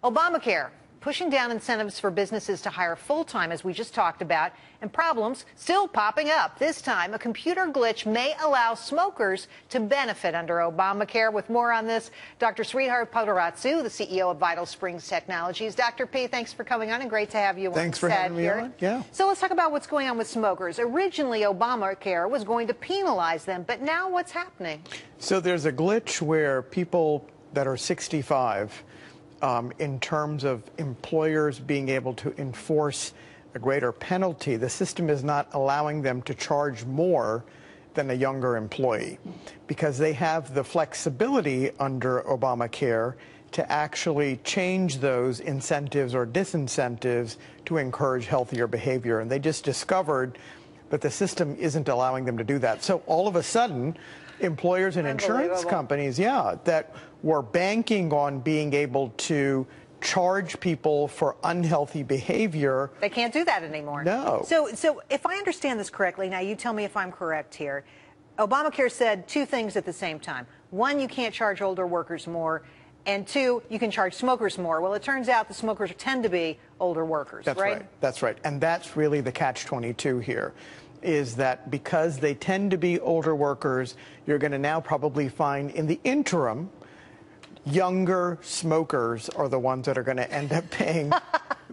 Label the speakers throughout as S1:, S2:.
S1: Obamacare, pushing down incentives for businesses to hire full-time, as we just talked about, and problems still popping up. This time, a computer glitch may allow smokers to benefit under Obamacare. With more on this, Dr. Sreedhar Potarazu, the CEO of Vital Springs Technologies. Dr. P, thanks for coming on, and great to have you on.
S2: Thanks for having me on. Yeah.
S1: So let's talk about what's going on with smokers. Originally, Obamacare was going to penalize them, but now what's happening?
S2: So there's a glitch where people that are 65, in terms of employers being able to enforce a greater penalty, the system is not allowing them to charge more than a younger employee because they have the flexibility under Obamacare to actually change those incentives or disincentives to encourage healthier behavior. And they just discovered that the system isn't allowing them to do that. So all of a sudden, employers and insurance companies, that were banking on being able to charge people for unhealthy behavior.
S1: They can't do that anymore.
S2: No.
S1: So if I understand this correctly, now you tell me if I'm correct here, Obamacare said two things at the same time. One, you can't charge older workers more, and two, you can charge smokers more. Well, it turns out the smokers tend to be older workers,
S2: That's right? That's right. And that's really the catch-22 here, is that because they tend to be older workers, you're going to now probably find in the interim, younger smokers are the ones that are going to end up paying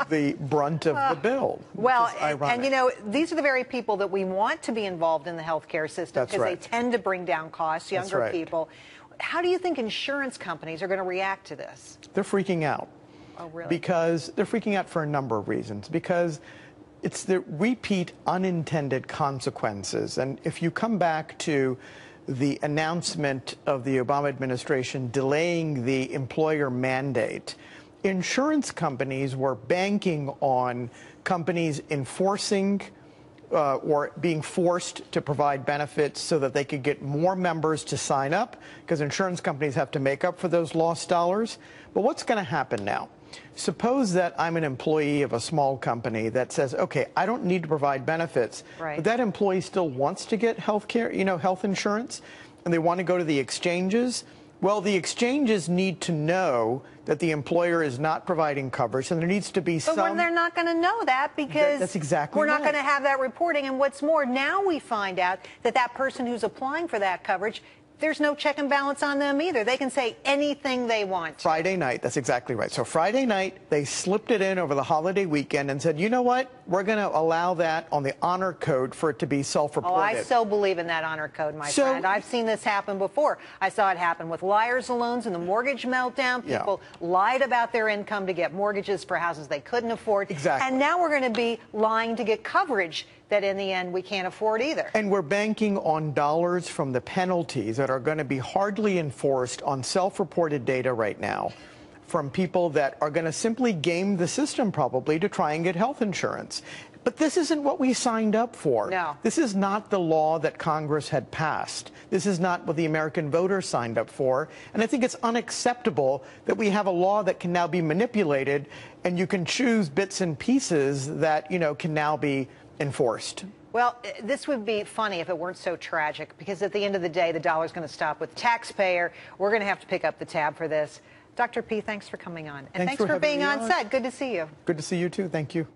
S2: the brunt of the bill.
S1: Well, and you know, these are the very people that we want to be involved in the healthcare system because they tend to bring down costs, younger people. How do you think insurance companies are going to react to this?
S2: They're freaking out.
S1: Oh, really?
S2: Because they're freaking out for a number of reasons. Because it's the repeat unintended consequences. And if you come back to the announcement of the Obama administration delaying the employer mandate, insurance companies were banking on companies enforcing or being forced to provide benefits so that they could get more members to sign up, because insurance companies have to make up for those lost dollars. But what's going to happen now? Suppose that I'm an employee of a small company that says, okay, I don't need to provide benefits, but that employee still wants to get health care, health insurance, and they want to go to the exchanges. Well, the exchanges need to know that the employer is not providing coverage, and there needs to be some...
S1: But they're not going to know that because
S2: that's exactly
S1: we're not going to have that reporting. And what's more, now we find out that that person who's applying for that coverage, there's no check and balance on them either. They can say anything they want.
S2: Friday night, that's exactly right. So Friday night, they slipped it in over the holiday weekend and said, you know what? We're going to allow that on the honor code for it to be self-reported.
S1: Oh, I so believe in that honor code, my friend. I've seen this happen before. I saw it happen with liars' loans and the mortgage meltdown. People lied about their income to get mortgages for houses they couldn't afford.
S2: Exactly.
S1: And now we're going to be lying to get coverage that in the end we can't afford either.
S2: And we're banking on dollars from the penalties that are going to be hardly enforced on self-reported data right now from people that are going to simply game the system probably to try and get health insurance. But this isn't what we signed up for.
S1: No.
S2: This is not the law that Congress had passed. This is not what the American voters signed up for. And I think it's unacceptable that we have a law that can now be manipulated and you can choose bits and pieces that, can now be enforced.
S1: Well, this would be funny if it weren't so tragic, because at the end of the day, the dollar's going to stop with the taxpayer. We're going to have to pick up the tab for this. Dr. P, thanks for coming on. And thanks for being on set. Good to see you.
S2: Good to see you, too. Thank you.